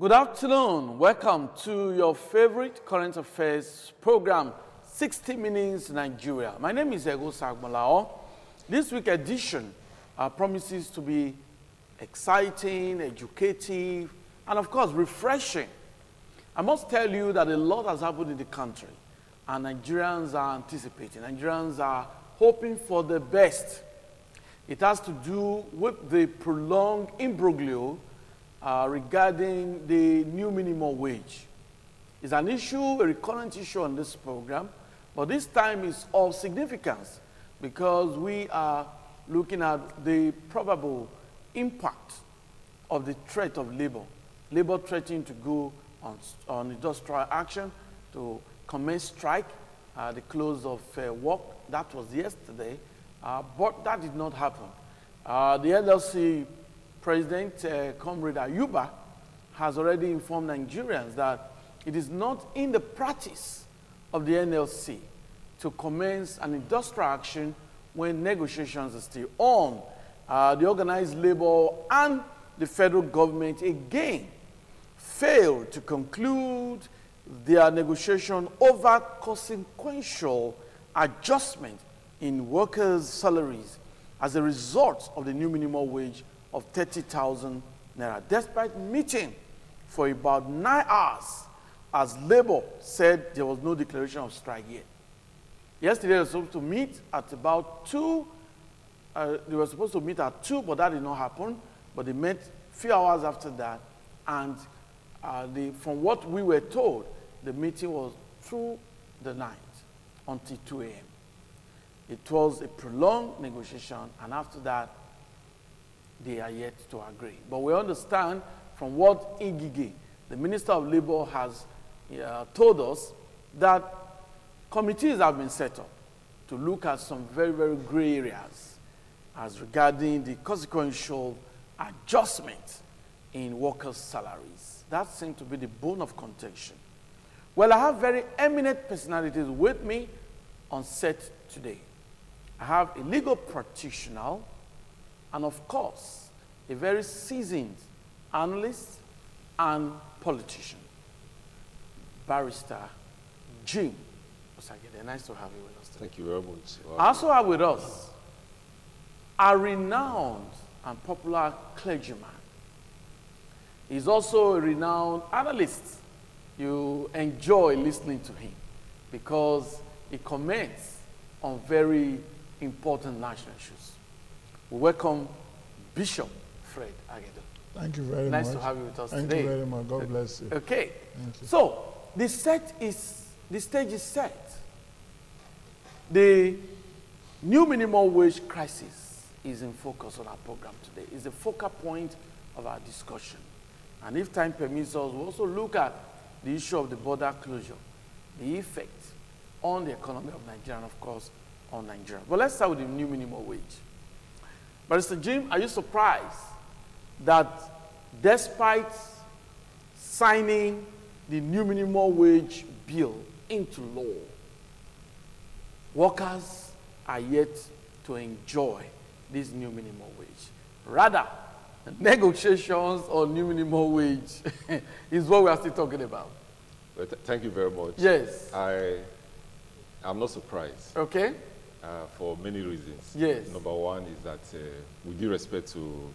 Good afternoon. Welcome to your favorite current affairs program, 60 Minutes Nigeria. My name is Ego Sagmalao. This week's edition promises to be exciting, educative, and of course, refreshing. I must tell you that a lot has happened in the country, and Nigerians are anticipating. Nigerians are hoping for the best. It has to do with the prolonged imbroglio regarding the new minimum wage. It's an issue, a recurrent issue on this program, but this time is of significance because we are looking at the probable impact of the threat of labor. Labor threatening to go on industrial action, to commence strike, the close of work. That was yesterday, but that did not happen. The NLC President Comrade Ayuba has already informed Nigerians that it is not in the practice of the NLC to commence an industrial action when negotiations are still on. The organized labor and the federal government again failed to conclude their negotiation over consequential adjustment in workers' salaries as a result of the new minimum wage of 30,000 naira, despite meeting for about 9 hours, as labor said there was no declaration of strike yet. Yesterday they were supposed to meet at about 2. They were supposed to meet at 2, but that did not happen. But they met a few hours after that, and from what we were told, the meeting was through the night until 2 a.m. It was a prolonged negotiation, and after that, they are yet to agree. But we understand from what Ngige, the Minister of Labor, has told us that committees have been set up to look at some very, very gray areas as regarding the consequential adjustment in workers' salaries. That seems to be the bone of contention. Well, I have very eminent personalities with me on set today. I have a legal practitioner and, of course, a very seasoned analyst and politician, Barrister Jim Osagede. Nice to have you with us today. Thank you very much. I also have with us a renowned and popular clergyman. He's also a renowned analyst. You enjoy listening to him because he comments on very important national issues. We welcome Bishop Fred Agedo. Thank you very much. Nice to have you with us today. Thank you very much. God bless you. Okay. Thank you. So the stage is set. The new minimum wage crisis is in focus on our program today. It's the focal point of our discussion. And if time permits us, we'll also look at the issue of the border closure, the effect on the economy of Nigeria, and of course, on Nigeria. But let's start with the new minimum wage. Barrister Jim, are you surprised that despite signing the new minimum wage bill into law, workers are yet to enjoy this new minimum wage? Rather, negotiations on new minimum wage is what we are still talking about. Well, thank you very much. Yes. I'm not surprised. Okay. For many reasons. Yes. Number one is that with due respect to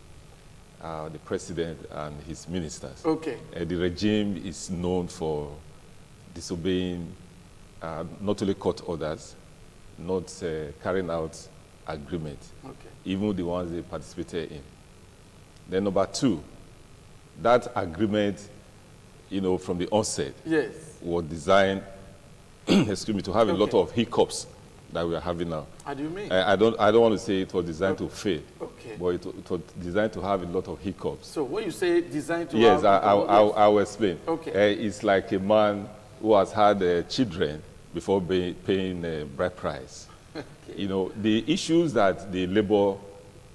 the president and his ministers, Okay. The regime is known for disobeying not only court orders, not carrying out agreements, Okay. even the ones they participated in. Then number two, that agreement, from the onset, Yes. was designed, excuse me, to have a lot Okay. of hiccups that we are having now. How do you mean? I don't want to say it was designed to fail, Okay. but it was designed to have a lot of hiccups. So when you say designed to Yes, have... I will explain. Okay. It's like a man who has had children before paying bride price. Okay. The issues that the labor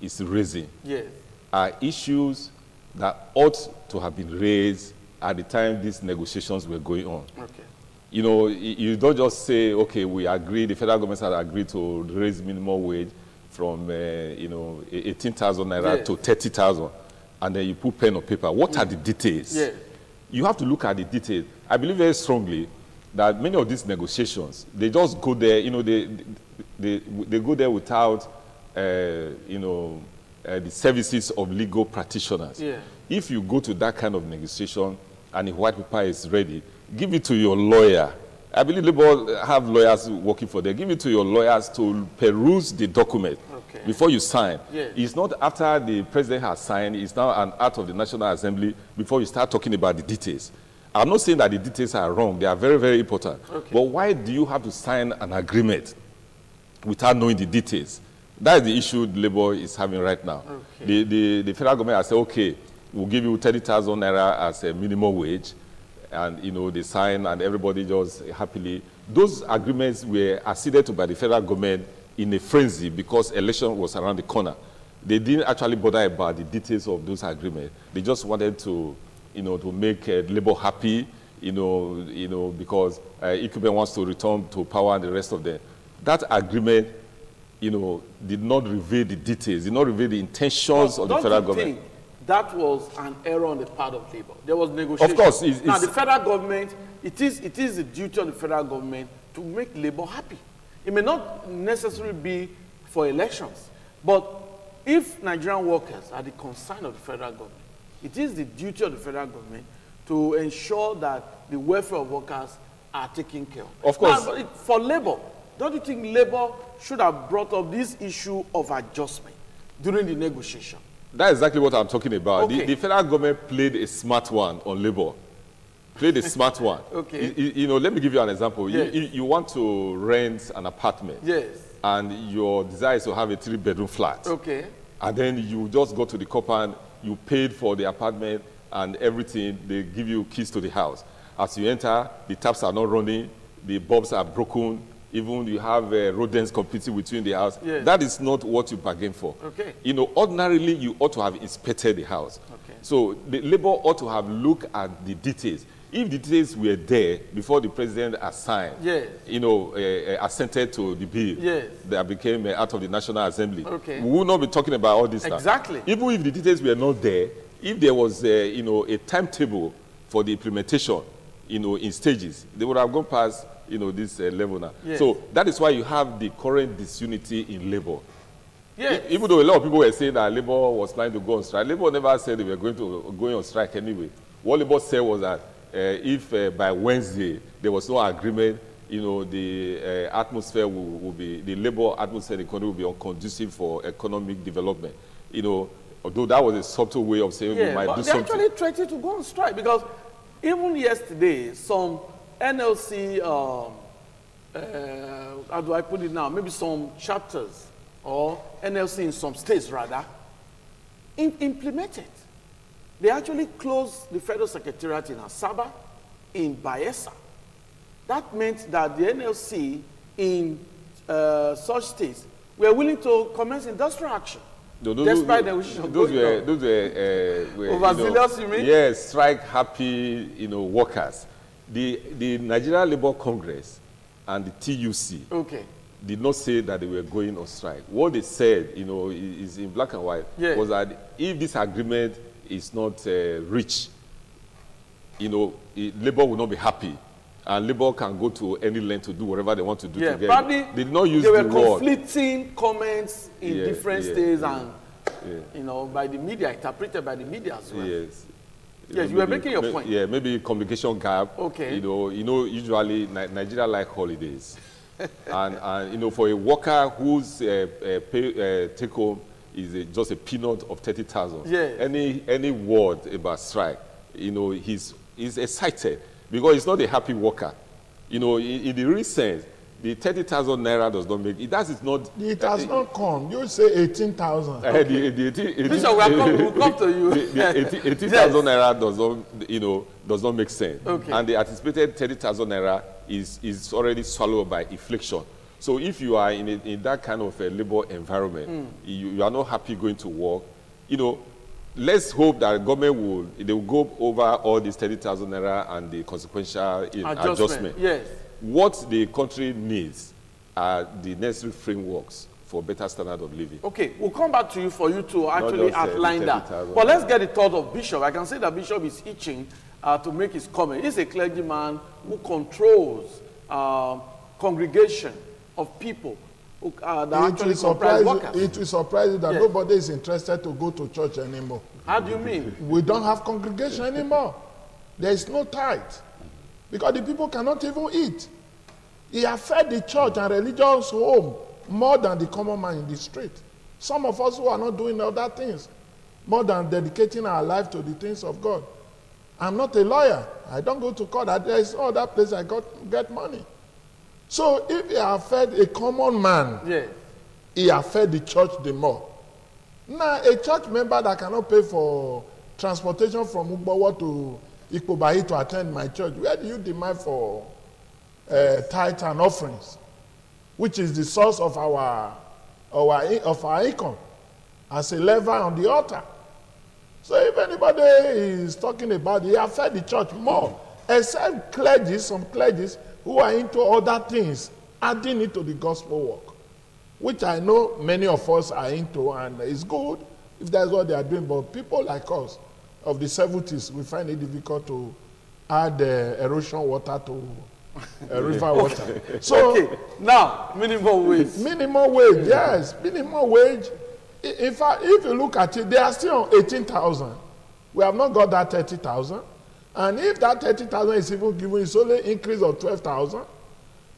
is raising Yes. are issues that ought to have been raised at the time these negotiations were going on. Okay. You don't just say, okay, we agree, the federal government has agreed to raise minimum wage from 18,000 naira Yes. to 30,000, and then you put pen on paper. What are the details? Yes. you have to look at the details. I believe very strongly that many of these negotiations, they just go there, you know, they go there without, you know, the services of legal practitioners. Yeah. If you go to that kind of negotiation and the white paper is ready, give it to your lawyer. I believe Labour have lawyers working for them. Give it to your lawyers to peruse the document before you sign. Yes. It's not after the president has signed, it's now an act of the National Assembly before you start talking about the details. I'm not saying that the details are wrong. They are very, very important. Okay. But why do you have to sign an agreement without knowing the details? That is the issue Labour is having right now. Okay. The federal government has said, okay, we'll give you 30,000 naira as a minimum wage. And, you know, they sign and everybody just happily. Those agreements were acceded to by the federal government in a frenzy because election was around the corner. They didn't actually bother about the details of those agreements. They just wanted to, you know, to make Labour happy, you know, because Ikube wants to return to power and the rest of them. That agreement, you know, did not reveal the details, did not reveal the intentions of the federal government. Think that was an error on the part of Labour? There was negotiation. Of course. Now, the federal government, it is the duty of the federal government to make Labour happy. It may not necessarily be for elections, but if Nigerian workers are the concern of the federal government, it is the duty of the federal government to ensure that the welfare of workers are taken care of. Of course. Now, for Labour, don't you think Labour should have brought up this issue of adjustment during the negotiation? That's exactly what I'm talking about. Okay. The federal government played a smart one on Labour. Played a smart one. Okay. You know, let me give you an example. Yes. You want to rent an apartment. Yes. And your desire is to have a 3-bedroom flat. Okay. And then you just go to the compound, you paid for the apartment and everything, they give you keys to the house. As you enter, the taps are not running, the bulbs are broken, even you have rodents competing with you in the house. Yes. That is not what you bargained for. Okay. You know, ordinarily, you ought to have inspected the house. Okay. So the Labour ought to have looked at the details. If the details were there before the president assigned, Yes. you know, assented to the bill Yes. that became out of the National Assembly, Okay. we would not be talking about all this stuff. Exactly. Even if the details were not there, if there was, you know, a timetable for the implementation, you know, in stages, they would have gone past, you know, this level now. Yes. So that is why you have the current disunity in Labour. Yes. Even though a lot of people were saying that Labour was planning to go on strike, Labour never said they were going on strike anyway. What Labour said was that if by Wednesday there was no agreement, you know, the atmosphere will be, the Labour atmosphere in the country will be unconducive for economic development. You know, although that was a subtle way of saying we might but do they something. actually threatened to go on strike because even yesterday, some NLC, how do I put it now? Maybe some chapters or NLC in some states rather, implemented. They actually closed the federal secretariat in Asaba, in Bayelsa. That meant that the NLC in such states were willing to commence industrial action. No, despite the wishes of those were overzealous, you mean? Yes, strike-happy, you know, workers. The Nigeria Labour Congress and the TUC did not say that they were going on strike. What they said, you know, is in black and white, was that if this agreement is not reached, you know, Labour will not be happy. And Labour can go to any length to do whatever they want to do to get probably it. They did not use there the were word. conflicting comments in different states and, you know, by the media, interpreted by the media as well. Yes. Yes, you were making your point. Yeah, maybe communication gap. Okay. You know, usually Nigeria like holidays. and, you know, for a worker whose take home is just a peanut of 30,000, any word about strike, you know, he's excited. Because he's not a happy worker. You know, in the real sense, the 30,000 naira does not make it. That is not. It has not come. You say 18,000. Bishop, we'll come to you. The 18,000 naira does not, you know, does not make sense. Okay. And the anticipated 30,000 naira is already swallowed by inflation. So if you are in that kind of a labor environment, you are not happy going to work, you know. Let's hope that the government will go over all these 30,000 naira and the consequential adjustment. Yes. What the country needs are the necessary frameworks for better standard of living. Okay, we'll come back to you for you to actually just, outline that. 30,000. But let's get the thought of Bishop. I can say that Bishop is itching to make his comment. He's a clergyman who controls congregation of people who, that actually comprise workers. It will surprise you that Yes. nobody is interested to go to church anymore. How do you mean? We don't have congregation anymore. There is no tithe. Because the people cannot even eat. He has fed the church and religious home more than the common man in the street. Some of us who are not doing other things, more than dedicating our life to the things of God. I'm not a lawyer. I don't go to court. There is no other place I get money. So if he has fed a common man, Yes. he has fed the church the more. Now, a church member that cannot pay for transportation from Ugbowo to Ikobayi to attend my church, where do you demand for tithe and offerings, which is the source of our income as a lever on the altar? So if anybody is talking about it, he has fed the church more, except clergy, some clergies who are into other things, adding it to the gospel work, which I know many of us are into, and it's good if that's what they are doing. But people like us of the 70s, we find it difficult to add erosion water to river water. So Okay, now, minimum wage. minimum wage, yes, minimum wage. In fact, if you look at it, they are still on 18,000. We have not got that 30,000. And if that 30,000 is even given, it's only increase of 12,000.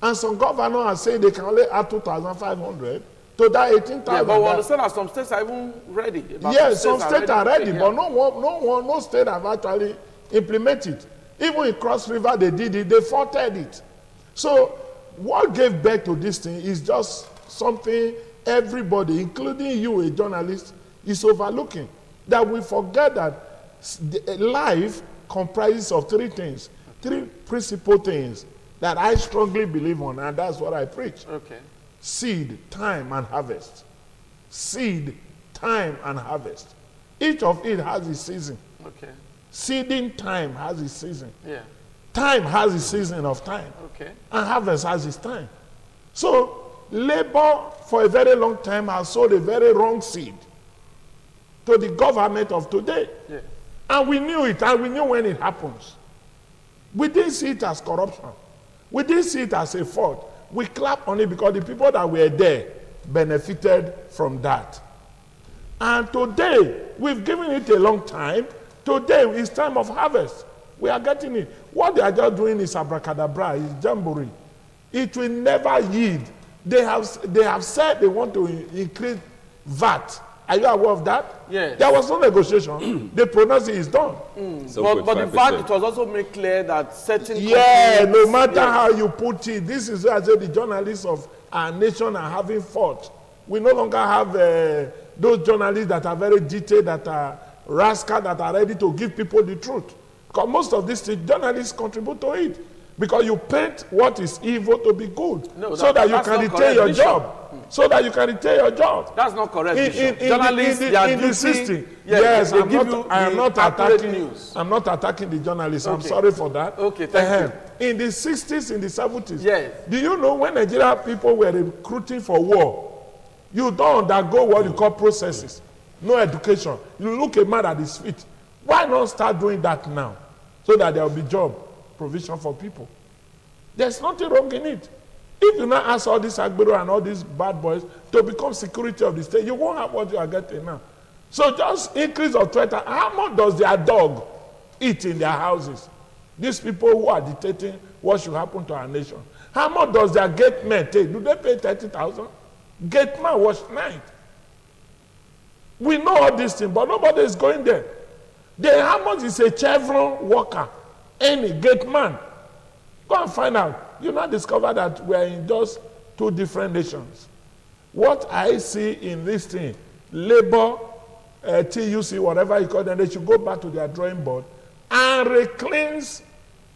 And some governors are saying they can only add 2,500 to that 18,000. Yeah, but we understand that some states are even ready. Yes, some states are ready, yeah. but no state have actually implemented. Even in Cross River, they did it, they faulted it. So what gave birth to this thing is just something everybody, including you, a journalist, is overlooking. That we forget that life comprises of three things, three principal things that I strongly believe on, and that's what I preach. Okay. Seed, time, and harvest. Seed, time, and harvest. Each of it has its season. Okay. Seeding time has its season. Yeah. Time has its season of time. Okay. And harvest has its time. So, labor for a very long time has sowed a very wrong seed to the government of today. Yeah. And we knew it, and we knew when it happens. We didn't see it as corruption. We didn't see it as a fault. We clap on it because the people that were there benefited from that. And today, we've given it a long time. Today is time of harvest. We are getting it. What they are just doing is abracadabra, is jamboree. It will never yield. They have said they want to increase VAT. Are you aware of that? Yes. There was no negotiation. They pronounced it is done. But in fact, it was also made clear that certain Yeah, companies- no matter Yes. how you put it, this is why I say the journalists of our nation are having fought. We no longer have those journalists that are very detailed, that are rascal, that are ready to give people the truth. Because most of these journalists contribute to it. Because you paint what is evil to be good. No, so that you that's can not retain correct, your Bishop. job. So that you can retain your job. That's not correct, Bishop. In Journalists, they are the duty- system. Yeah, Yes, they give you I am the not accurate attacking news. I'm not attacking the journalists. I'm Okay. sorry for that. Okay, thank In the 60s, in the 70s, Yes. do you know when Nigerian people were recruiting for war, you don't undergo what you call processes, no education. You look a man at his feet. Why not start doing that now so that there will be job provision for people? There's nothing wrong in it. If you now ask all these Agbero and all these bad boys to become security of the state, you won't have what you are getting now. So just increase of 20. How much does their dog eat in their houses? These people who are dictating what should happen to our nation. How much does their gate man take? Do they pay 30,000? Gate man wash night. We know all these things, but nobody is going there. Then how much is a Chevron worker? Any gate man? Go and find out. You now discover that we are in just two different nations. What I see in this thing, labor, TUC, whatever you call them, they should go back to their drawing board and recleanse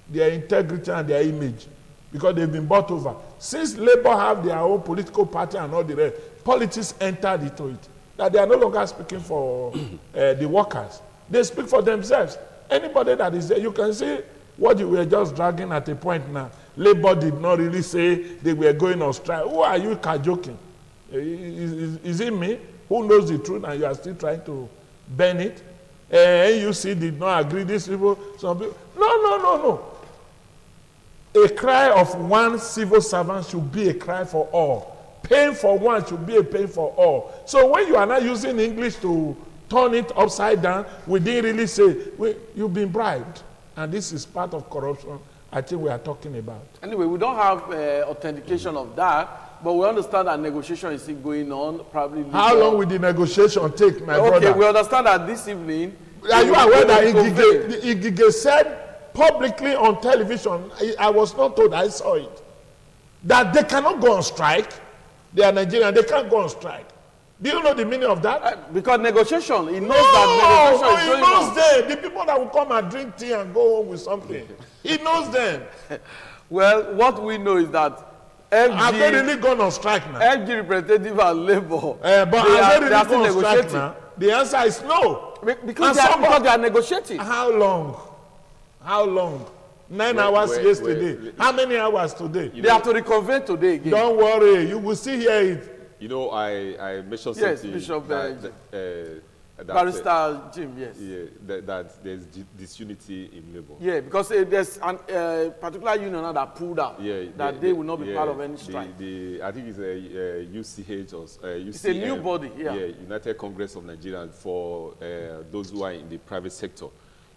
their integrity and their image because they've been bought over. Since labor have their own political party and all the rest, politics entered into it. That they are no longer speaking for the workers. They speak for themselves. Anybody that is there, you can see what you were just dragging at a point now. Labor did not really say they were going on strike. Who are you cajoking? Is it me who knows the truth and you are still trying to bend it? NUC did not agree. These people, some people. No. A cry of one civil servant should be a cry for all. Pain for one should be a pain for all. So when you are not using English to turn it upside down, we didn't really say, you've been bribed. And this is part of corruption I think we are talking about. Anyway, we don't have authentication of that, but we understand that negotiation is still going on. Probably. How long will the negotiation take, my brother? Okay, we understand that this evening. Are you aware that Ngige said publicly on television, I was not told, I saw it, that they cannot go on strike. They are Nigerian, they can't go on strike. Do you know the meaning of that? Because negotiation, he knows that negotiation is going on. He knows them. The people that will come and drink tea and go home with something. He knows them. Well, what we know is that FG... Have they really gone on strike now? FG representative and Labour, but have they really gone on strike now? The answer is no. Because they are negotiating. How long? How long? 9 hours yesterday. How many hours today? They have to reconvene today again. Don't worry. You will see here it. You know, I mentioned yes, something. Bishop that Barrister Jim, yes. Yeah, that there's disunity in Labour. Yeah, because there's a particular union now that pulled out that they will not be part of any strike. I think it's a UCH or UCM. It's a new body, United Congress of Nigerians for those who are in the private sector.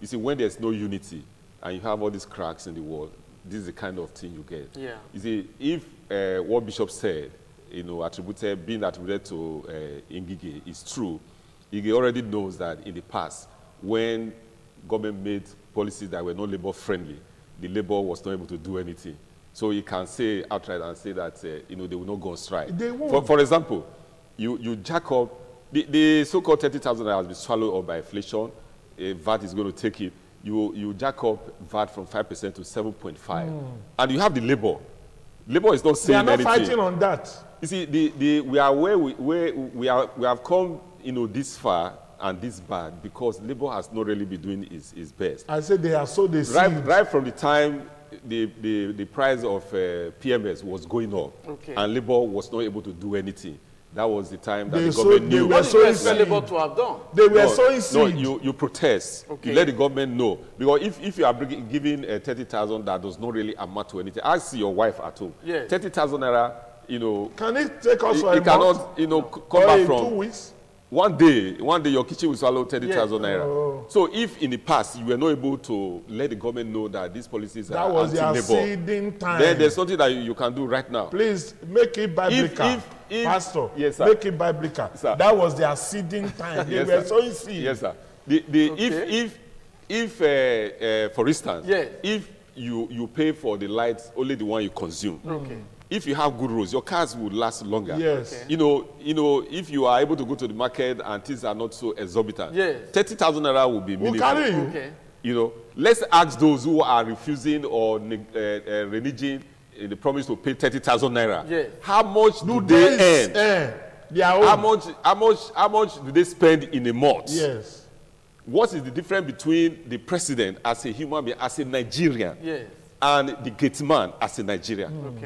You see, when there's no unity and you have all these cracks in the wall, this is the kind of thing you get. Yeah. You see, if what Bishop said, being attributed to Ngige is true, Ngige already knows that in the past, when government made policies that were not labor-friendly, the labor was not able to do anything. So you can say outright and say that they will not go on strike. They won't. For example, you jack up, the so-called 30,000 has been swallowed up by inflation. VAT is going to take it. You jack up VAT from 5% to 7.5%. And you have the labor. Labor is not saying anything. They are not fighting on that. You see, we are where we have come, this far and this bad because Labour has not really been doing its best. I said they are so deceived. Right from the time the price of PMS was going up, and Labour was not able to do anything. That was the time that the government knew. What did you expect Labour to have done? They were sowing seed. No, you protest. You let the government know. Because if you are giving 30,000 that does not really amount to anything, I see your wife at home. Yes. 30,000 naira, Can it take us for a month? Cannot, come back from 2 weeks? One day your kitchen will swallow 30,000 naira. Oh. So if in the past you were not able to let the government know that these policies are anti-labor, their seeding time. Then there's nothing that you can do right now. Please make it biblical. Pastor, yes, sir. Make it biblical. Sir. That was their seeding time. They were sowing seed. Yes, sir. If for instance, if you pay for the lights, only the one you consume. If you have good roads, your cars will last longer. Yes. If you are able to go to the market and things are not so exorbitant, 30,000 naira will be meaningful. We'll carry you. Let's ask those who are refusing or reneging in the promise to pay 30,000 naira. How much do they earn? How much do they spend in a month? Yes. What is the difference between the president as a human being, as a Nigerian, and the gate man as a Nigerian?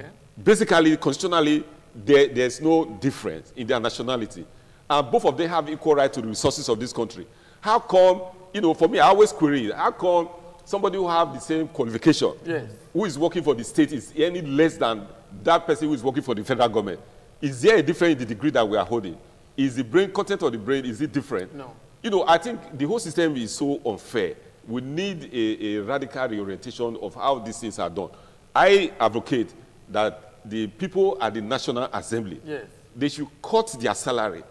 Basically, constitutionally, there's no difference in their nationality. And both of them have equal right to the resources of this country. How come, for me, I always query it. How come somebody who have the same qualification, who is working for the state, is any less than that person who is working for the federal government? Is there a difference in the degree that we are holding? Is the brain, content of the brain, is it different? No. I think the whole system is so unfair. We need a radical reorientation of how these things are done. I advocate that the people at the National Assembly, they should cut their salary.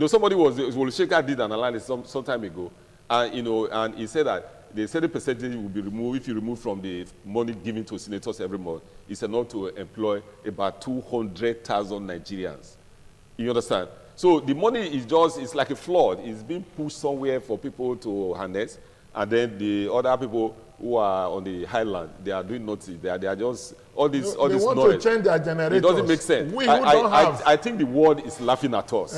Somebody Olusegun did an analysis some time ago, and he said that the certain percentage will be removed if you remove from the money given to senators every month. It's enough to employ about 200,000 Nigerians. You understand? So the money it's like a flood. It's being pushed somewhere for people to harness, and then the other people who are on the highland, they are doing nothing. They are just all this they this want knowledge. To change their generators. It doesn't make sense. I think the world is laughing at us.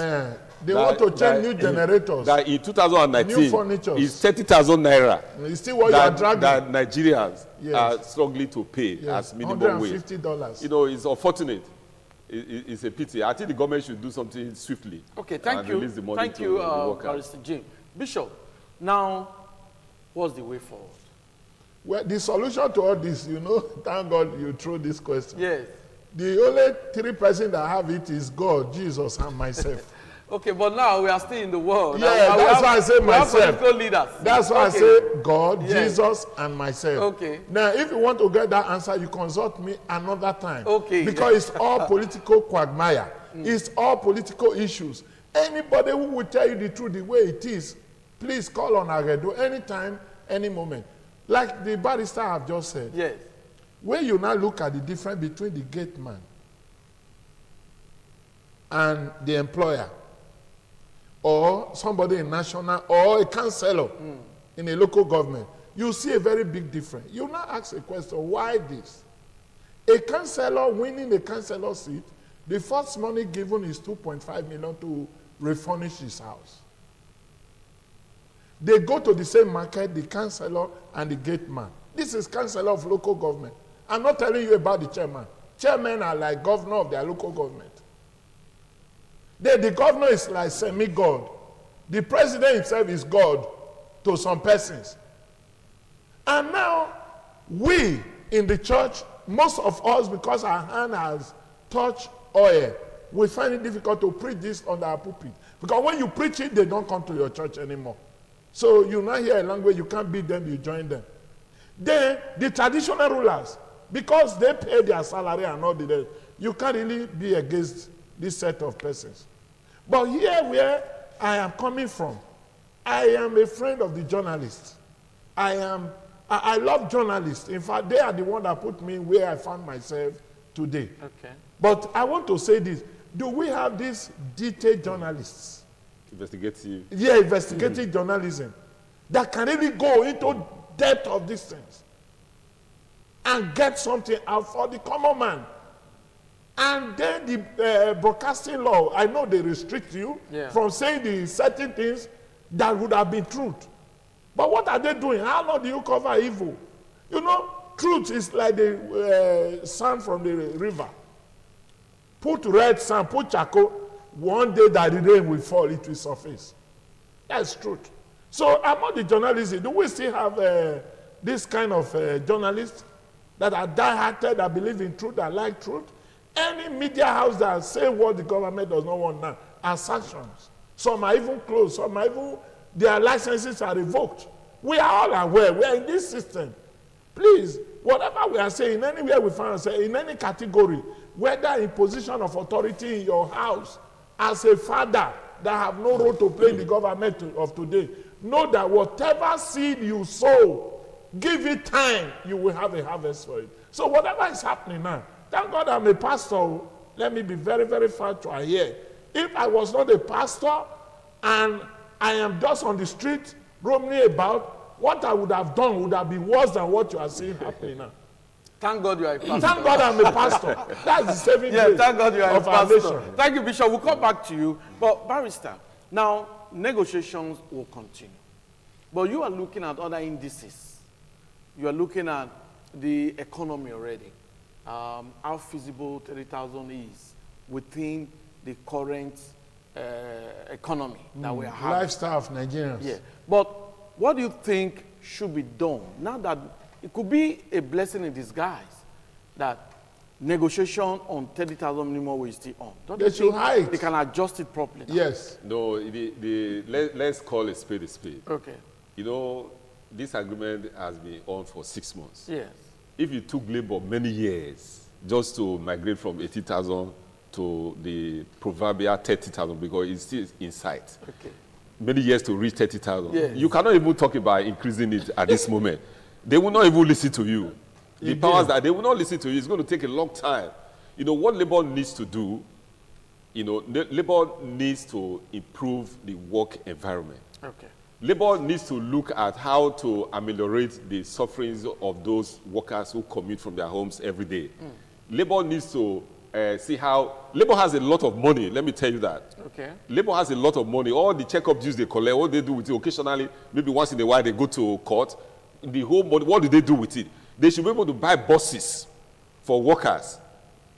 They want to change new generators. That in 2019, new furniture is 30,000 naira. You see what you are dragging? That Nigerians are struggling to pay as minimum wage. $150. It's unfortunate. it's a pity. I think the government should do something swiftly. Okay, thank and you. Release the money Thank to you, the workers. Barrister Jim. Bishop, now, what's the way forward? Well, the solution to all this, you know, thank God you threw this question. Yes. The only three persons that have it is God, Jesus, and myself. Okay, but now we are still in the world. Yeah, that's why I say myself. We have political leaders. That's why I say God, Yes. Jesus, and myself. Okay. Now, if you want to get that answer, you consult me another time. Okay. Because it's all political quagmire. It's all political issues. Anybody who will tell you the truth the way it is, please call on Aredo anytime, any moment. Like the barrister have just said. Yes. When you now look at the difference between the gate man and the employer, or somebody in national, or a councillor in a local government, you see a very big difference. You now ask a question, why this? A councillor winning a councillor seat, the first money given is 2.5 million to refurnish his house. They go to the same market, the councillor and the gate man. This is councillor of local government. I'm not telling you about the chairman. Chairmen are like governor of their local government. The governor is like semi-God. The president himself is God to some persons. And now, we in the church, most of us, because our hand has touched oil, we find it difficult to preach this on our pulpit. Because when you preach it, they don't come to your church anymore. So you now hear a language, you can't beat them, you join them. Then, the traditional rulers, because they pay their salary and all the rest, you can't really be against this set of persons. But here where I am coming from, I am a friend of the journalists. I love journalists. In fact, they are the one that put me where I found myself today. Okay. But I want to say this. Do we have these detailed journalists? Investigative. Yeah, investigative journalism that can really go into depth of these things and get something out for the common man. And then the broadcasting law, I know they restrict you from saying the certain things that would have been truth. But what are they doing? How long do you cover evil? You know, truth is like the sand from the river. Put red sand, put charcoal, one day that the rain will fall, it will surface. That's truth. So among the journalists, do we still have this kind of journalists that are die-hearted, that believe in truth, that like truth? Any media house that say what the government does not want now are sanctions. Some are even closed. Some are even, their licenses are revoked. We are all aware. We are in this system. Please, whatever we are saying, anywhere we find ourselves, in any category, whether in position of authority in your house, as a father that have no role to play in the government of today, know that whatever seed you sow, give it time, you will have a harvest for it. So whatever is happening now, thank God I'm a pastor. Let me be very, very factual here. If I was not a pastor and I am just on the street roaming about, what I would have done would have been worse than what you are seeing happening now. Thank God you are a pastor. Thank God I'm a pastor. That's the saving grace thank God you are a of our pastor. nation. Thank you, Bishop. We'll come back to you. But, Barrister, now negotiations will continue. But you are looking at other indices. You are looking at the economy already. How feasible 30,000 is within the current economy that we are having. Lifestyle of Nigerians. Yeah. But what do you think should be done now that it could be a blessing in disguise that negotiation on 30,000 minimum wage is still on? Don't They you should think hike. they can adjust it properly now? Yes. No, let's call a spade a spade. Okay. You know, this agreement has been on for 6 months. Yes. If it took labor many years just to migrate from 80,000 to the proverbial 30,000 because it's still in sight, Okay. many years to reach 30,000, Yes. you cannot even talk about increasing it at this moment. They will not even listen to you. The powers that they will not listen to you. It's going to take a long time. You know, what labor needs to do, you know, labor needs to improve the work environment. Okay. Labor needs to look at how to ameliorate the sufferings of those workers who commute from their homes every day. Labor needs to see how, labor has a lot of money, let me tell you that. Okay. Labor has a lot of money. All the checkup dues they collect, what they do with it, occasionally, maybe once in a while they go to court. The whole money, what do they do with it? They should be able to buy buses for workers.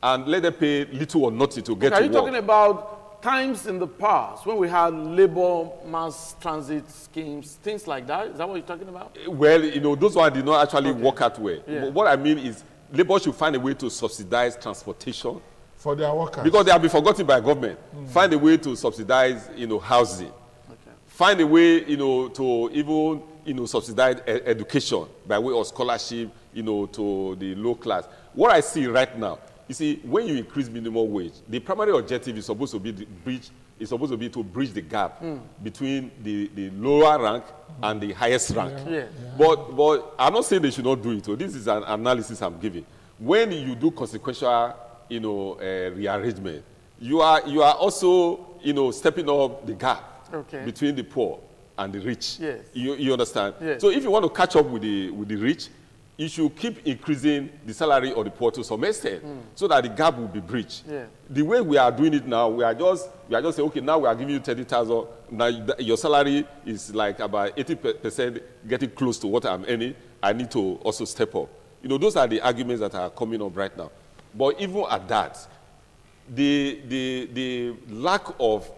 and let them pay little or nothing to get Are to you work. talking about times in the past when we had labor mass transit schemes, things like that? Is that what you're talking about? Well, you know, those ones did not actually work out well. Yeah. What I mean is, labor should find a way to subsidize transportation For their workers. because they have been forgotten by government. Find a way to subsidize, you know, housing. Okay. Find a way, you know, to even, you know, subsidize education by way of scholarship, you know, to the low class. What I see right now, you see, when you increase minimum wage, the primary objective is supposed to be to bridge the gap between the lower rank and the highest rank. Yeah. But I'm not saying they should not do it. So this is an analysis I'm giving. When you do consequential, you know, rearrangement, you are also, you know, stepping up the gap between the poor and the rich. Yes. You understand? Yes. So if you want to catch up with the rich, you should keep increasing the salary of the poor to some extent so that the gap will be bridged. Yeah. The way we are doing it now, we are just saying, okay, now we are giving you 30,000. Now your salary is like about 80% getting close to what I'm earning. I need to also step up. You know, those are the arguments that are coming up right now. But even at that, the lack of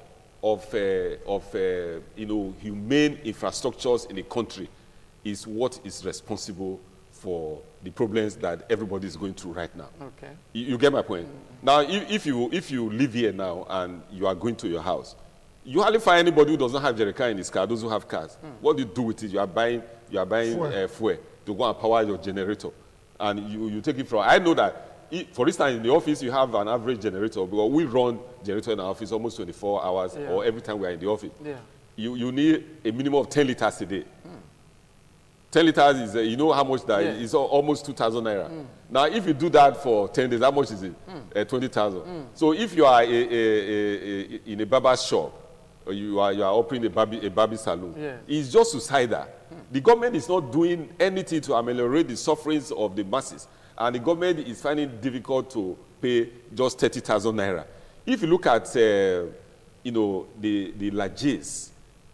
you know, humane infrastructures in the country is what is responsible for the problems that everybody is going through right now. Okay. You get my point? Now, if you live here now and you are going to your house, you hardly find anybody who doesn't have jerrycan in his car. Those who have cars, what do you do with it? You are buying fuel to go and power your generator, and you take it from. I know that. For instance, in the office, you have an average generator because we run generator in our office almost 24 hours or every time we are in the office. Yeah. You need a minimum of 10 liters a day. 10 liters is, you know how much that is? It's almost 2,000 naira. Now, if you do that for 10 days, how much is it? 20,000. So if you are in a barber's shop, or you are operating a barber salon, it's just suicidal. The government is not doing anything to ameliorate the sufferings of the masses. And the government is finding it difficult to pay just 30,000 naira. If you look at, you know, the largesse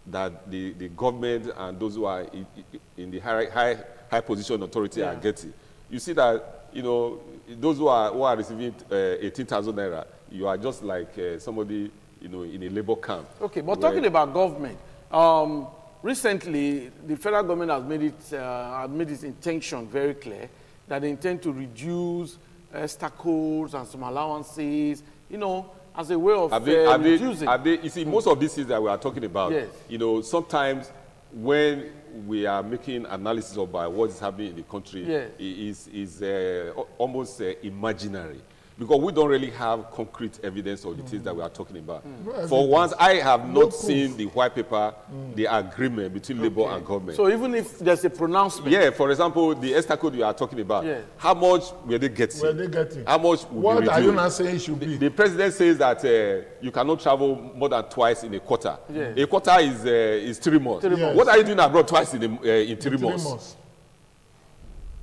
that the government and those who are in the high position authority are getting, you see that, you know, those who are receiving 18,000 naira, you are just like somebody, you know, in a labor camp. Okay, but talking about government, recently the federal government has made its intention very clear that they intend to reduce codes and some allowances, you know, as a way of reducing. You see, most of these things that we are talking about, you know, sometimes when we are making analysis about what is happening in the country, it is almost imaginary. Because we don't really have concrete evidence of the things that we are talking about. For once, I have not seen the white paper, the agreement between Labour and government. So even if there's a pronouncement? Yeah, for example, the ESTA code you are talking about, how much were they getting? How much would what be are you not saying should be? The president says that you cannot travel more than twice in a quarter. A quarter is 3 months. What are you doing abroad twice in 3 months?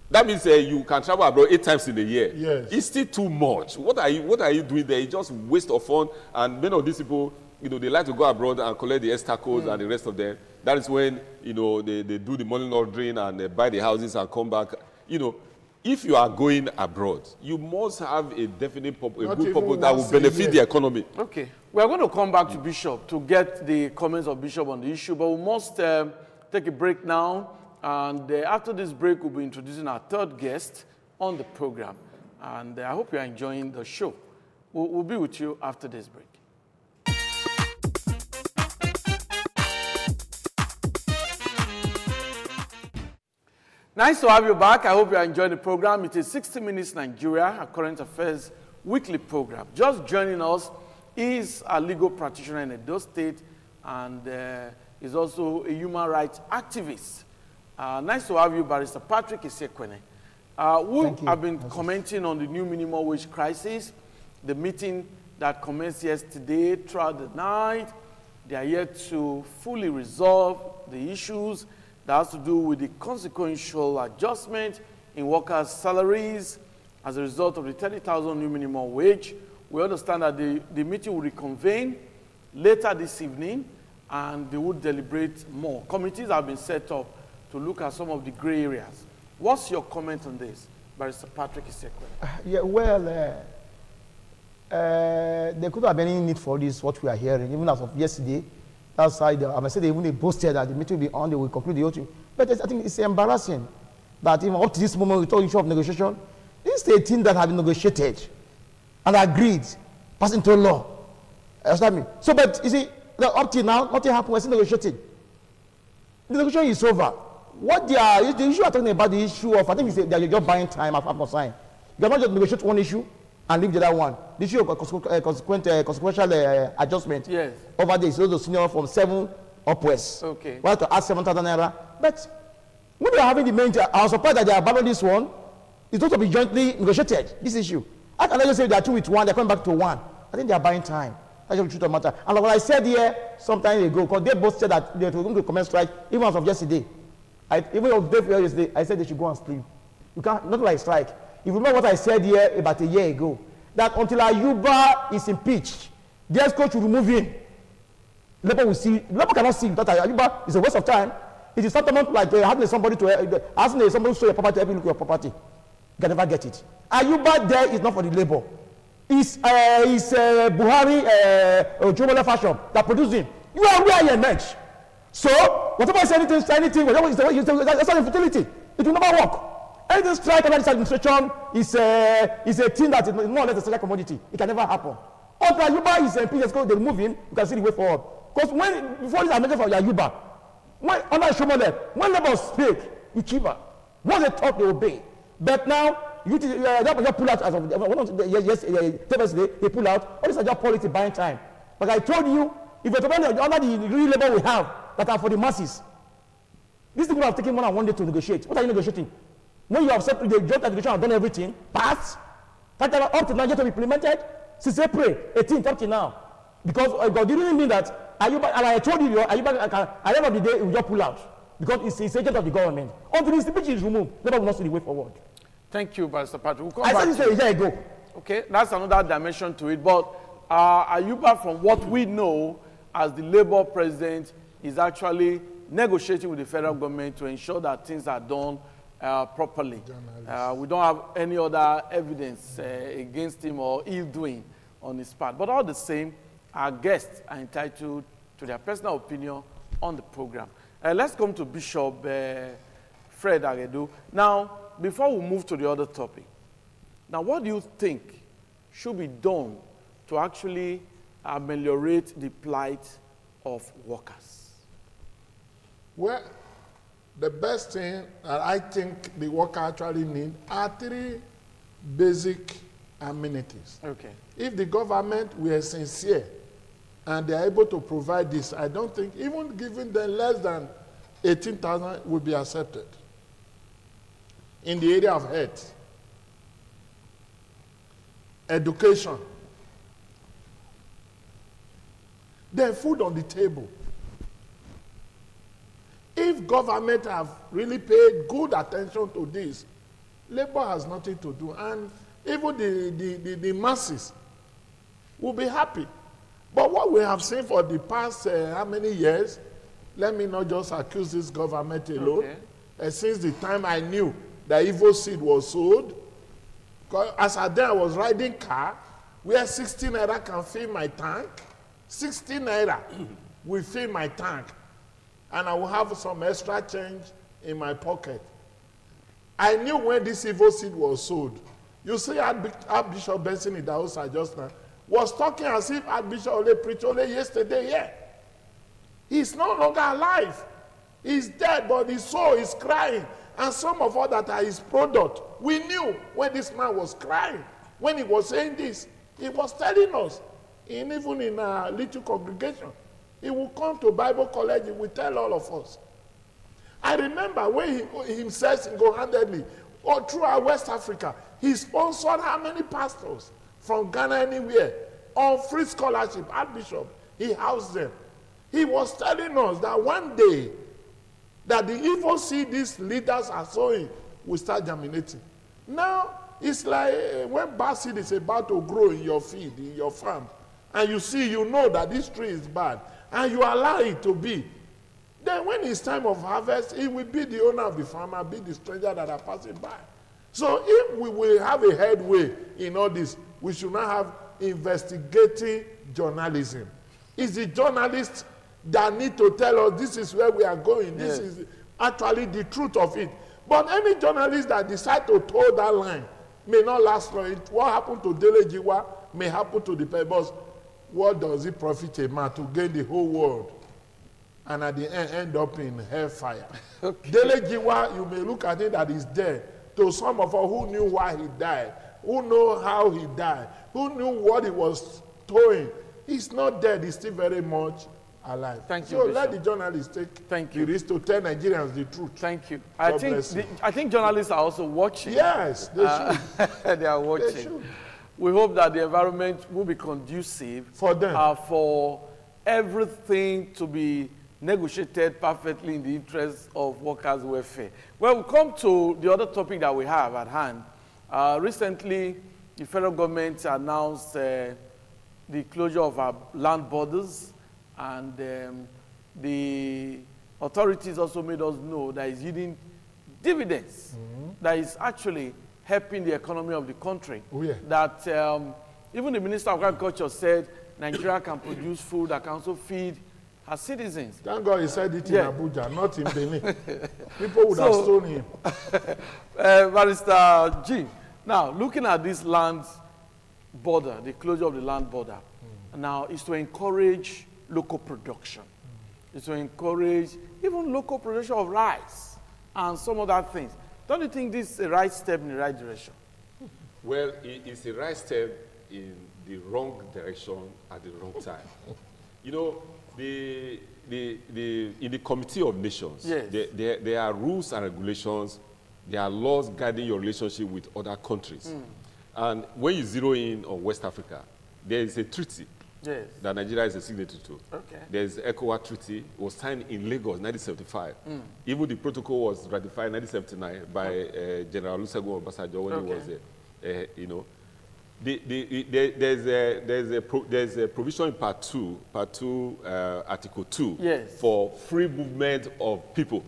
That means you can travel abroad 8 times in a year. Yes. It's still too much. What are you doing there? It's just waste of fun. And many of these people, you know, they like to go abroad and collect the ESTA codes and the rest of them. That is when, you know, they do the money laundering and they buy the houses and come back. You know, if you are going abroad, you must have a definite good purpose that will benefit the economy. Okay. We are going to come back to Bishop to get the comments of Bishop on the issue, but we must take a break now. And after this break, we'll be introducing our third guest on the program. And I hope you're enjoying the show. We'll be with you after this break. Nice to have you back. I hope you're enjoying the program. It is 60 Minutes Nigeria, a current affairs weekly program. Just joining us is a legal practitioner in Edo State and is also a human rights activist. Nice to have you, Barrister Patrick Isekwene. We have been commenting on the new minimum wage crisis, the meeting that commenced yesterday throughout the night. They are yet to fully resolve the issues that has to do with the consequential adjustment in workers' salaries as a result of the 30,000 new minimum wage. We understand that the meeting will reconvene later this evening and they will deliberate more. Committees have been set up to look at some of the gray areas. What's your comment on this, Barrister Patrick Isekwene? Yeah, well, there could have been any need for this, what we are hearing, even as of yesterday. That's why I must say even they boasted that the meeting will be on, they will conclude the whole. But I think it's embarrassing that even up to this moment we talk issue of negotiation. This is a team that have been negotiated and agreed, passed into law. Understand me? So, but you see, up till now, nothing happened. We're still negotiating. The negotiation is over. What they are, the issue are talking about the issue of, I think it's they're just buying time after sign. You cannot just negotiate one issue and leave the other one. The issue of consequential adjustment. Yes. Over there is also senior from 7 upwards. Okay. We have to ask 7,000 naira. But when they are having the main, I was surprised that they abandoned this one. It's supposed to be jointly negotiated, this issue. How can I just say they are 2 with 1, they're coming back to 1? I think they are buying time. That's the truth of the matter. And like what I said here some time ago, because they both said that they were going to commence strike, even as of yesterday. Even on the day before yesterday, I said they should go and sleep. You can't, not like strike. If you remember what I said here about a year ago, that until Ayuba is impeached, the EXCO should remove him. Labour will see. Labour cannot see that Ayuba is a waste of time. It is tantamount like having somebody to asking somebody to show your property, help you look at your property. You can never get it. Ayuba there is not for the Labour. It's Buhari Jumala fashion that produce him. You are where you match. So whatever is anything, whatever is that's not infertility. It will never work. Anything strike under this administration is a thing that is more or less a social commodity. It can never happen. After Ayuba is impeached, they remove him. You can see the way forward. Because before this administration for Ayuba, when under Shomole, when Labour speak, we keep her. Once they talk, they obey. But now, that pull out as of yesterday, they pull out. All this is just politics buying time. But I told you, if you're talking under the real Labour we have that are for the masses, these people have taken more than 1 day to negotiate. What are you negotiating? When you have said the joint negotiation have done everything, passed, up to now yet to be implemented, since April 18th up to now. Because God didn't mean that Ayuba, and I told you, Ayuba, at the end of the day, it will just pull out. Because it's agent of the government. Until the institution is removed, Labour will not see the way forward. Thank you, Pastor Patrick. We'll I said this a year ago. Okay, that's another dimension to it. But Ayuba, from what we know, as the Labour president, is actually negotiating with the federal government to ensure that things are done properly. We don't have any other evidence against him or ill doing on his part. But all the same, our guests are entitled to their personal opinion on the program. Let's come to Bishop Fred Agedu. Now, before we move to the other topic, now what do you think should be done to actually ameliorate the plight of workers? Well, the best thing that I think the worker actually need are 3 basic amenities. Okay. If the government were sincere and they are able to provide this, I don't think even giving them less than 18,000 would be accepted. In the area of health, education, then food on the table. If government have really paid good attention to this, Labour has nothing to do, and even the masses will be happy. But what we have seen for the past how many years, let me not just accuse this government alone, since the time I knew the Evo seed was sold, as I then was riding car, where 16 naira can fill my tank, 16 naira will fill my tank, and I will have some extra change in my pocket. I knew when this Evo seed was sold. You see Archbishop Benson Idahosa just now was talking as if Archbishop Ole preached only yesterday here. He's no longer alive. He's dead, but his soul is crying. And some of all that are his product, we knew when this man was crying, when he was saying this, he was telling us, even in a little congregation, he will come to Bible college, he will tell all of us. I remember when he himself single-handedly, or throughout West Africa, he sponsored how many pastors from Ghana anywhere on free scholarship, Archbishop, he housed them. He was telling us that one day, that the evil seed these leaders are sowing will start germinating. Now, it's like when bad seed is about to grow in your field, in your farm, and you see, you know that this tree is bad, and you allow it to be. Then when it's time of harvest, it will be the owner of the farmer, be the stranger that are passing by. So if we will have a headway in all this, we should not have investigating journalism. It's the journalists that need to tell us this is where we are going. This is actually the truth of it. But any journalist that decide to toe that line may not last long. What happened to Dele Giwa may happen to the pebbles. What does it profit a man to gain the whole world and at the end up in hellfire? Okay. Dele Giwa, you may look at it that is dead. To some of us who knew why he died, who know how he died, who knew what he was towing, he's not dead. He's still very much alive. Thank you, so Bishop. let the journalists take the risk to tell Nigerians the truth. Thank you. I think journalists are also watching. Yes, they should. They are watching. They should. We hope that the environment will be conducive for them, for everything to be negotiated perfectly in the interest of workers' welfare. Well, we come to the other topic that we have at hand. Recently, the federal government announced the closure of our land borders, and the authorities also made us know that it's yielding dividends, that is actually helping the economy of the country. Oh, yeah. That even the Minister of Agriculture said Nigeria can produce food that can also feed her citizens. Thank God he said it in Abuja, not in Benin. People would have stoned him. Barrister G, now looking at this land border, the closure of the land border, now is to encourage local production. It's to encourage even local production of rice and some other things. Don't you think this is a right step in the right direction? Well, it's a right step in the wrong direction at the wrong time. You know, in the Committee of Nations, there are rules and regulations, there are laws guiding your relationship with other countries. And when you zero in on West Africa, there is a treaty that Nigeria is a signatory to. Okay. There's the ECOWAS treaty, was signed in Lagos, 1975. Even the protocol was ratified in 1979 by General Olusegun Obasanjo when he was there. You know, there's a provision in Part 2, Article 2, for free movement of people.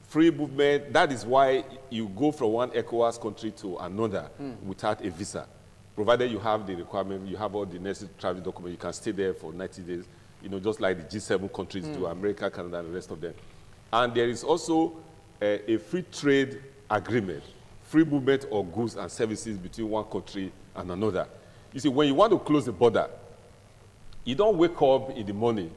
Free movement, that is why you go from one ECOWAS country to another without a visa. Provided you have the requirement, you have all the necessary travel documents, you can stay there for 90 days, you know, just like the G7 countries do, America, Canada, and the rest of them. And there is also a free trade agreement, free movement of goods and services between one country and another. You see, when you want to close the border, you don't wake up in the morning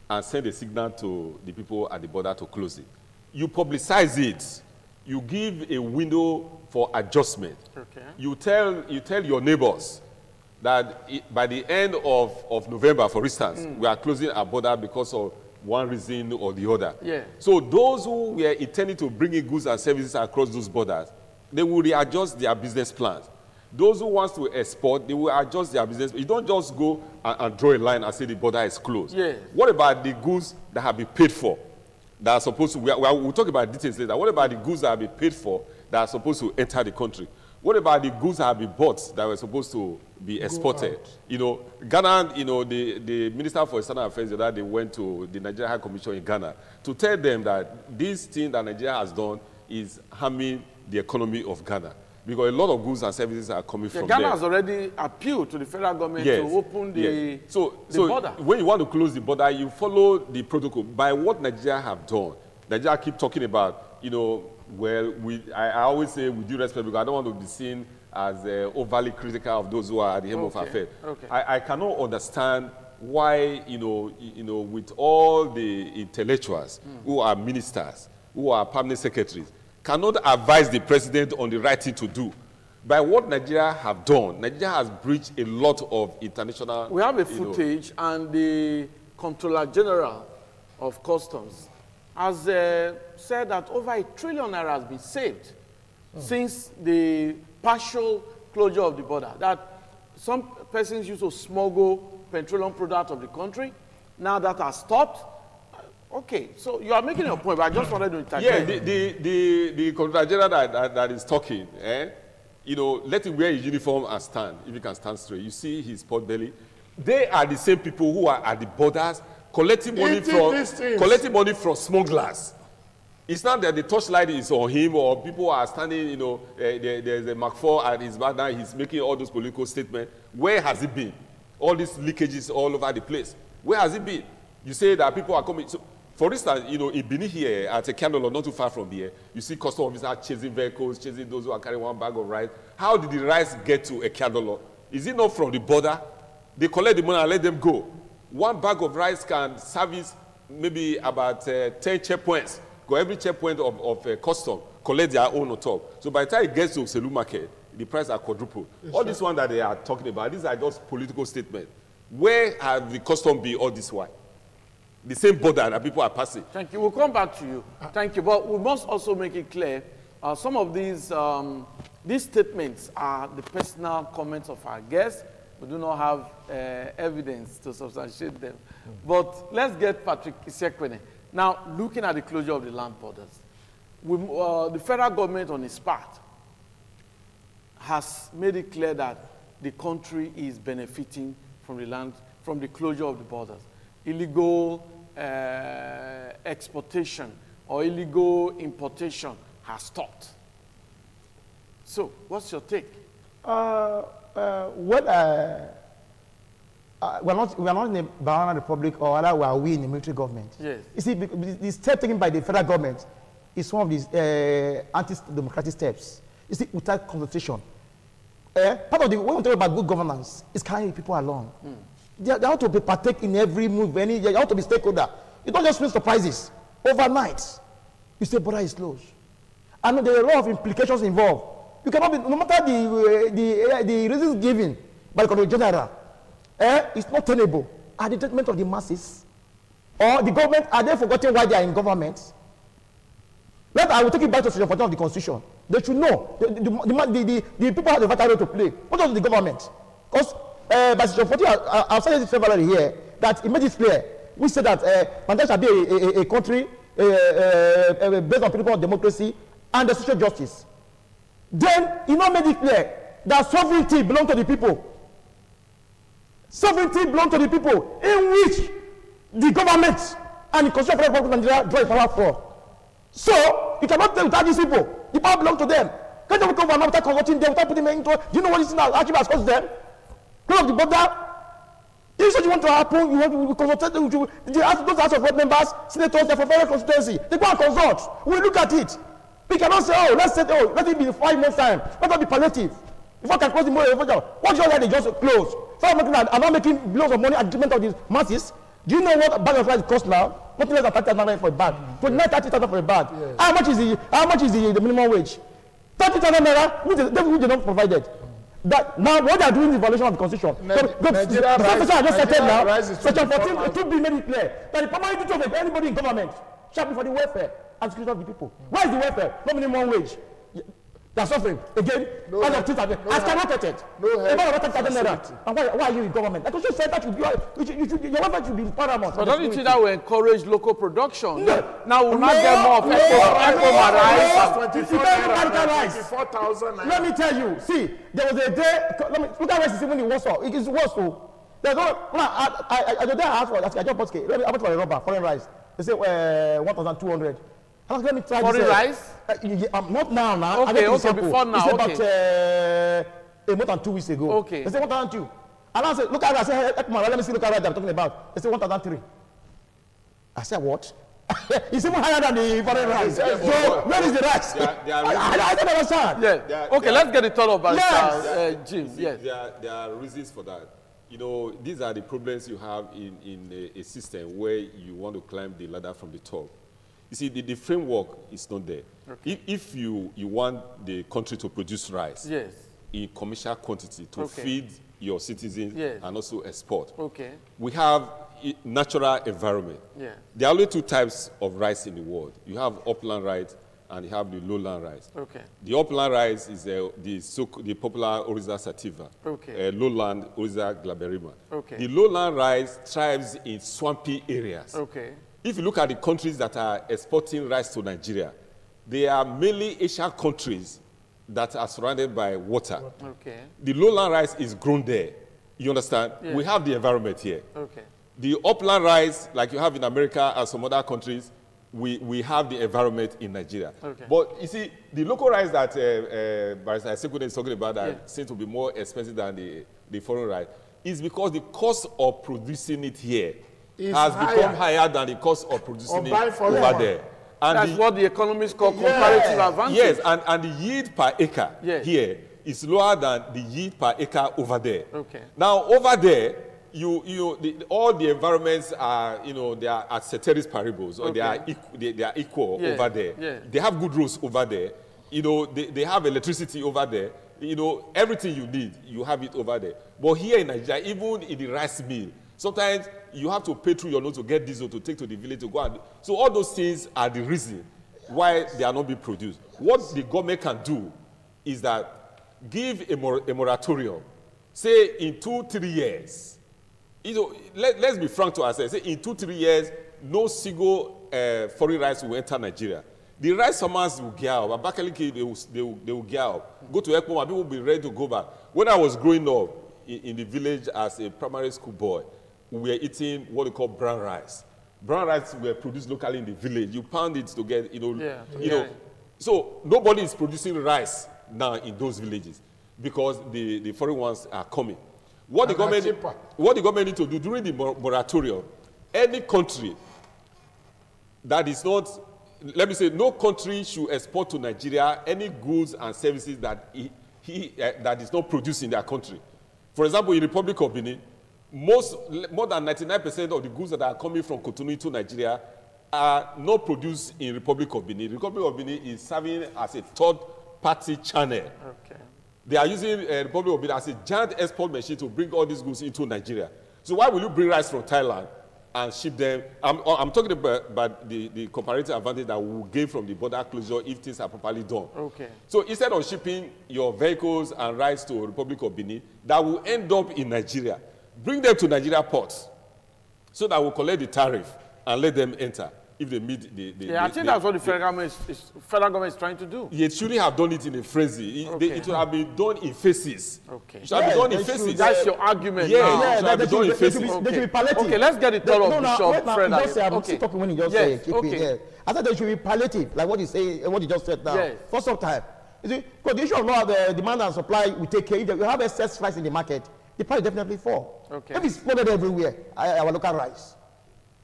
and send a signal to the people at the border to close it. You publicize it. You give a window for adjustment. Okay. You tell your neighbors that by the end of November, for instance, we are closing our border because of one reason or the other. Yeah. So those who were intending to bring in goods and services across those borders, they will readjust their business plans. Those who want to export, they will adjust their business. You don't just go and draw a line and say the border is closed. Yeah. What about the goods that have been paid for? That are supposed to, we'll talk about details later. What about the goods that have been paid for that are supposed to enter the country? What about the goods that have been bought that were supposed to be exported? You know, Ghana, you know, the Minister for External Affairs, that they went to the Nigeria High Commission in Ghana to tell them that this thing that Nigeria has done is harming the economy of Ghana. Because a lot of goods and services are coming from Ghana there. has already appealed to the federal government to open the, the border. When you want to close the border, you follow the protocol. By what Nigeria have done, Nigeria keep talking about, you know, well, I always say with due respect, because I don't want to be seen as overly critical of those who are at the helm of affairs. Okay. I cannot understand why, you know, with all the intellectuals who are ministers, who are permanent secretaries, cannot advise the president on the right thing to do. By what Nigeria have done, Nigeria has breached a lot of international... We have a footage, and the Comptroller General of Customs has said that over ₦1 trillion has been saved since the partial closure of the border. That some persons used to smuggle petroleum products of the country. Now that has stopped. Okay, so you are making your point, but I just wanted to interject. Yeah, the Comptroller General that is talking, you know, let him wear his uniform and stand, if he can stand straight. You see his pot belly. They are the same people who are at the borders collecting money from smugglers. It's not that the torchlight is on him or people are standing, you know, there's a McFaul at his back now, he's making all those political statements. Where has it been? All these leakages all over the place. Where has it been? You say that people are coming. So, for instance, you know, in Benin here, at a candle not too far from here, you see custom officers chasing vehicles, chasing those who are carrying one bag of rice. How did the rice get to a candle? Is it not from the border? They collect the money and let them go. One bag of rice can service maybe about 10 checkpoints. Go every checkpoint of custom, collect their own on top. So by the time it gets to Selu market, the price are quadrupled. Yes, all this one that they are talking about, these are just political statements. Where have the custom been all this while? The same border that people are passing. Thank you. We'll come back to you. Thank you. But we must also make it clear, some of these statements are the personal comments of our guests. We do not have evidence to substantiate them. But let's get Patrick Isekwene. Now, looking at the closure of the land borders, the federal government on its part has made it clear that the country is benefiting from the closure of the borders. Illegal exportation or illegal importation has stopped. So, what's your take? We are not in a Banana Republic, or rather, are we in the military government? Yes. You see, the step taken by the federal government is one of these anti-democratic steps. You see, without consultation. Part of the when we talk about good governance is carrying people along. They have to partake in every move. They have to be stakeholder. You don't just win surprises overnight. You say border is closed, and there are a lot of implications involved. You cannot be, no matter the reasons given by the Consul General, it's not tenable. Are the treatment of the masses, or the government, are they forgotten why they are in government? I will take it back to Section 14 of the Constitution. They should know the people have the vital role to play. What is the government? Because by Section 14, I'll say this February here, that it made it clear. We said that Nigeria shall be a country based on principle of democracy and the social justice. Then, it not made it clear that sovereignty belongs to the people. Sovereignty belongs to the people, in which the government and the Constitution of the Republic of Nigeria draw a power for. So, you cannot tell without these people. The power belongs to them. Can't you come without consulting them, without putting them into? Do you know what this actually has cost them? Close the border. If such want to happen, you have to consult them. Those House of Rep members, senators, they're from various constituency. They go and consult. We look at it. We cannot say, oh, let it be 5 months time. Let it be palliative. If I can close the money, what do you like they just close? So I'm not making billions of money at the detriment of the masses. Do you know what a bag of rice costs now? Nothing less than 30,000 for a bag. 30,000 for a bag. Yes. How much is the minimum wage? 30,000 naira, which they not provided. That now what they are doing is violation of the Constitution. Section 14 it should be made it clear that the permanent duty of anybody in government shall be for the welfare and security of the people. Why is the welfare? No minimum wage. They are suffering again. No, as skyrocketed. And why are you in government? Like you should say that your welfare should be paramount. But don't you think that will encourage local production? No. Now we'll not get more of rice. Let me tell you. See, there was a day. Look at rice even in Warsaw. It is worse. There's no. I asked for. I just bought for a rubber foreign rice. They say 1,200. Let me try foreign rice? Not now. Okay, before now. It's about a month and 2 weeks ago. Okay. They say 1,002. And I said, look at it. I said, let me see, look at it I'm talking about. They say 1,003. I said, what? It's even higher than the foreign rice. So, where is the rice? I don't understand. Yeah. Okay, let's get the thought of Jim. Yes. There are reasons for that. You know, these are the problems you have in a system where you want to climb the ladder from the top. You see, the framework is not there. Okay. If you want the country to produce rice in commercial quantity to feed your citizens and also export, we have a natural environment. Yeah. There are only 2 types of rice in the world. You have upland rice and you have the lowland rice. Okay. The upland rice is the popular Oryza sativa. Okay. Lowland Oryza glaberrima. Okay. The lowland rice thrives in swampy areas. Okay. If you look at the countries that are exporting rice to Nigeria, they are mainly Asian countries that are surrounded by water. Okay. The lowland rice is grown there. You understand? Yeah. We have the environment here. Okay. The upland rice, like you have in America and some other countries, we have the environment in Nigeria. Okay. But you see, the local rice that Barrister Sekwede is talking about that seems to be more expensive than the foreign rice is because the cost of producing it here has become higher than the cost of producing it over there. And that's what the economists call comparative advantage. Yes, and the yield per acre here is lower than the yield per acre over there. Okay. Now, over there, all the environments are, they are at ceteris paribus, or they are equal over there. Yeah. They have good roads over there. They have electricity over there. Everything you need, you have it over there. But here in Nigeria, even in the rice mill, sometimes you have to pay through your nose to get diesel to take to the village to go and. So all those things are the reason why they are not being produced. What the government can do is that give a moratorium, say in 2-3 years. Let's be frank to ourselves. Say in 2-3 years, no single foreign rice will enter Nigeria. The rice farmers will gear up. Abakaliki, they will gear up. Go to Ekpoma, people will be ready to go back. When I was growing up in the village as a primary school boy, we were eating what we call brown rice. Brown rice were produced locally in the village. You pound it to get, So nobody is producing rice now in those villages because the foreign ones are coming. What the government need to do during the moratorium, any country that is not, let me say, no country should export to Nigeria any goods and services that that is not produced in their country. For example, in the Republic of Benin, more than 99% of the goods that are coming from Cotonou to Nigeria are not produced in the Republic of Benin. The Republic of Benin is serving as a third-party channel. Okay. They are using the Republic of Benin as a giant export machine to bring all these goods into Nigeria. So why will you bring rice from Thailand and ship them? I'm talking about the comparative advantage that we will gain from the border closure if things are properly done. Okay. So instead of shipping your vehicles and rice to the Republic of Benin, that will end up in Nigeria. Bring them to Nigeria ports so that we'll collect the tariff and let them enter if they meet the I think that's what the federal government is trying to do. It shouldn't have done it in a frenzy. It should have been done in phases. Okay. It should have been done in phases. That's your argument now. Yeah, it should have been done in phases. They should be palliative. Okay, let's get the thought of Bishop Fred. I'm still talking when you just say it. I thought they should be palliative, like what you say, what you just said now. Yes. For some time. You see, because the issue of law, the demand and supply, we take care. If you have excess rice in the market, the price will definitely fall. Okay. Maybe it's flooded everywhere, our local rice.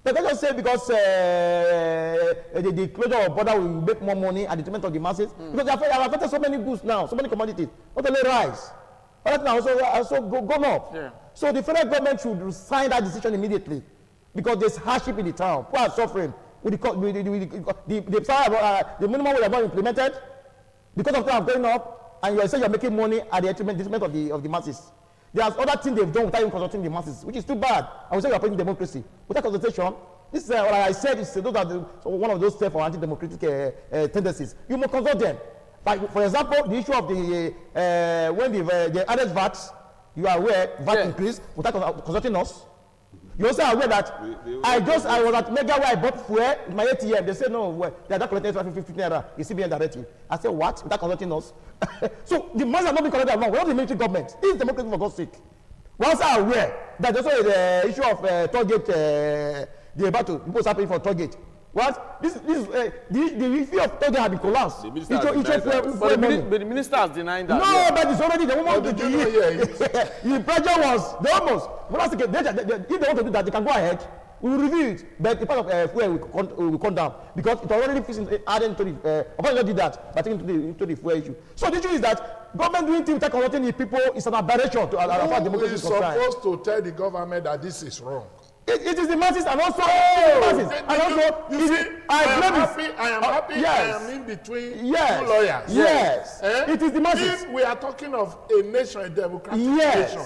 But let's just say because the closure of border will make more money at the detriment of the masses. Because they have affected so many goods now, so many commodities. Not only rice. Other things also gone up. Yeah. So the federal government should sign that decision immediately. Because there's hardship in the town. People are suffering. With the minimum wage have not implemented. Because of things going up, and you say you're making money at the detriment of the masses. There's other things they've done without even consulting the masses, which is too bad. I would say you're putting democracy. Without consultation, this is what I said, those are one of those steps for anti-democratic tendencies. You must consult them. Like, for example, the issue of when the added VAT, you are aware, VAT increase without consulting us. You also are aware that I was at Mega where I bought fuel in my ATM. They said, no, they're not collecting 50 naira. You CBN directly. I said, what? Without consulting us? So the money are not being collected along. We're not the military government. This is democracy for God's sake. We're also aware that also the issue of toll gate, the battle, people are paying for toll gate. What? The issue of toll gate has been collapsed. But the minister has denied that. No, but it's already the woman. The pressure was they almost. If they want to do that, they can go ahead. We will review it, but the part of fuel will come down because it already fits adding to the. Of course, did that, but into the fuel issue. So the issue is that government doing things without consulting the people is an aberration to our democracy. Who is supposed to tell the government that this is wrong? It is the masses and also the masses. And also, you see, I am happy. Yes. I am in between two lawyers. Yes. It is the masses. If we are talking of a nation, a democratic nation,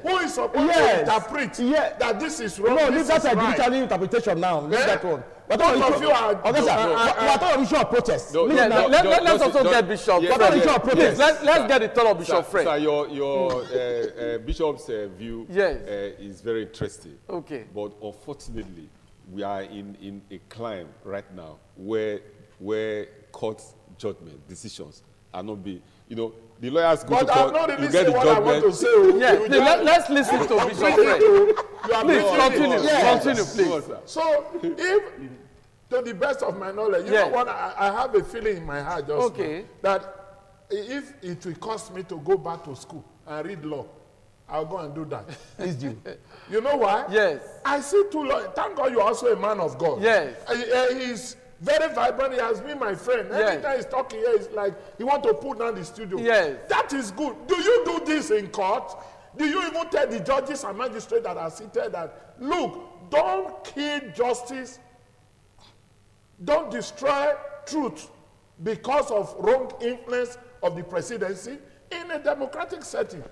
who is supposed to interpret that this is wrong? No, leave that a digital interpretation now. Leave that one. Both of you are. Okay, sir. We are talking of issue of protest. Let's also get Bishop. Let's get the thought of Bishop Fred. Sir, your Bishop's view is very interesting. Okay. But unfortunately, we are in a climb right now where court judgment decisions are not being, the lawyers go to court, you get the judgment. Let's listen to Bishop Fred. Please continue, please. So if To the best of my knowledge, you Yes. know what? I have a feeling in my heart just Okay. now, that if it will cost me to go back to school and read law, I'll go and do that. Please do. You know why? Yes. I see two lawyers. Thank God you're also a man of God. Yes. He's very vibrant. He has been my friend. Yes. Every time he's talking here, it's like he want to put down the studio. Yes. That is good. Do you do this in court? Do you even tell the judges and magistrates that are seated that, look, don't kill justice, don't destroy truth because of wrong influence of the presidency in a democratic setting?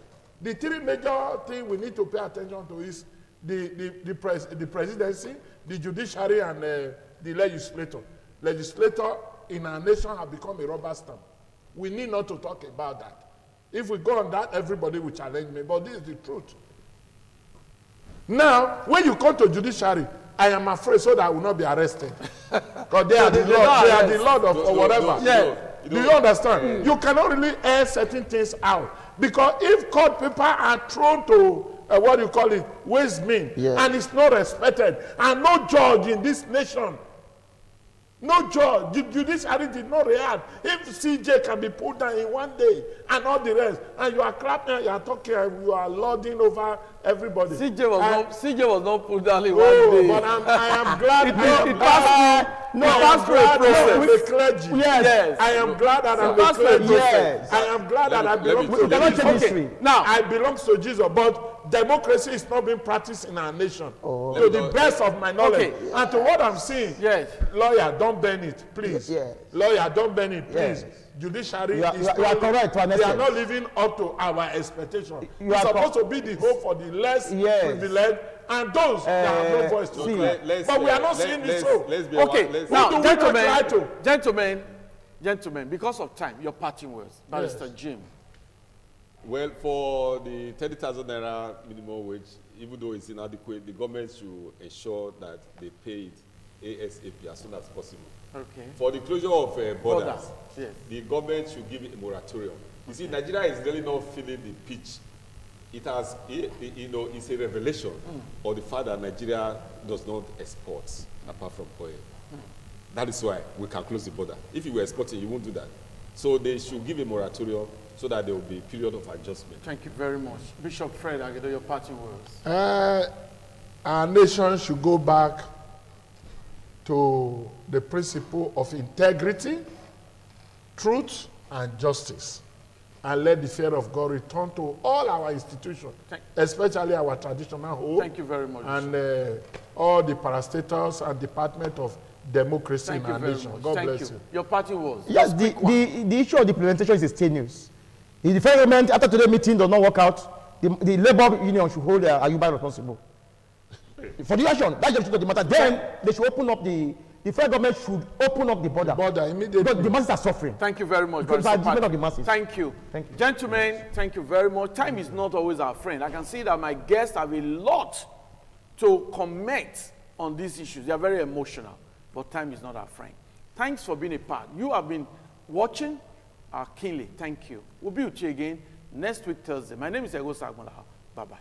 The three major things we need to pay attention to is the presidency, the judiciary, and the legislator. Legislator in our nation have become a rubber stamp. We need not to talk about that. If we go on that, everybody will challenge me, but this is the truth. Now, when you come to judiciary, I am afraid so that I will not be arrested. Because they are the Lord, they are the Lord of or whatever. Yes. Do you understand? You cannot really air certain things out. Because if court papers are thrown to, what do you call it, waste bin, and it's not respected, and no judge in this nation, no judge, the judiciary did not react. If CJ can be put down in one day and all the rest, and you are clapping, you are talking, and you are lording over everybody. CJ was not put down in one day. But I am glad. It passed through a process. A clergy. Yes. I am glad that I'm a passed through a clergy. process. I am glad that I belong to cannot Jesus. change history. Now, I belong to Jesus, but democracy is not being practiced in our nation. To the best of my knowledge. Okay. And to what I'm seeing, yes. lawyer, don't burn it, please. Yes. Lawyer, don't burn it, please. Yes. Judiciary You are not- correct to an they are extent. not living up to our expectation. You It's are supposed to be the hope for the less Yes. privileged and those that have no voice to speak. But we are not seeing this so. Okay, now, Who do we not try gentlemen, because of time, your parting words, Barrister Jim. Well, for the 30,000 naira minimum wage, even though it's inadequate, the government should ensure that they pay it ASAP as soon as possible. Okay. For the closure of borders, yes. the government should give it a moratorium. You see, Nigeria is really not feeling the pitch. It has, it's a revelation of the fact that Nigeria does not export apart from oil. That is why we can close the border. If you were exporting, you won't do that. So they should give a moratorium so that there will be a period of adjustment. Thank you very much. Bishop Fred Agedo, your parting words. Our nation should go back to the principle of integrity, truth, and justice, and let the fear of God return to all our institutions, especially our traditional home. Thank you very much. And all the parastatals and department of democracy in our nation. God bless you. Your parting words. Yes, the issue of the implementation is extraneous. If the federal government, after today's meeting, does not work out, the labor union should hold Ayuba responsible. For the action, that's just the matter. Then they should open up the federal government should open up the border. Immediately. Because the masses are suffering. Thank you very much. Because by the of the masses. Thank you. Thank you. Gentlemen, thank you very much. Time is not always our friend. I can see that my guests have a lot to comment on these issues. They are very emotional, but time is not our friend. Thanks for being a part. You have been watching keenly. Thank you. We'll be with you again next week, Thursday. My name is Ego Sagmala. Bye-bye.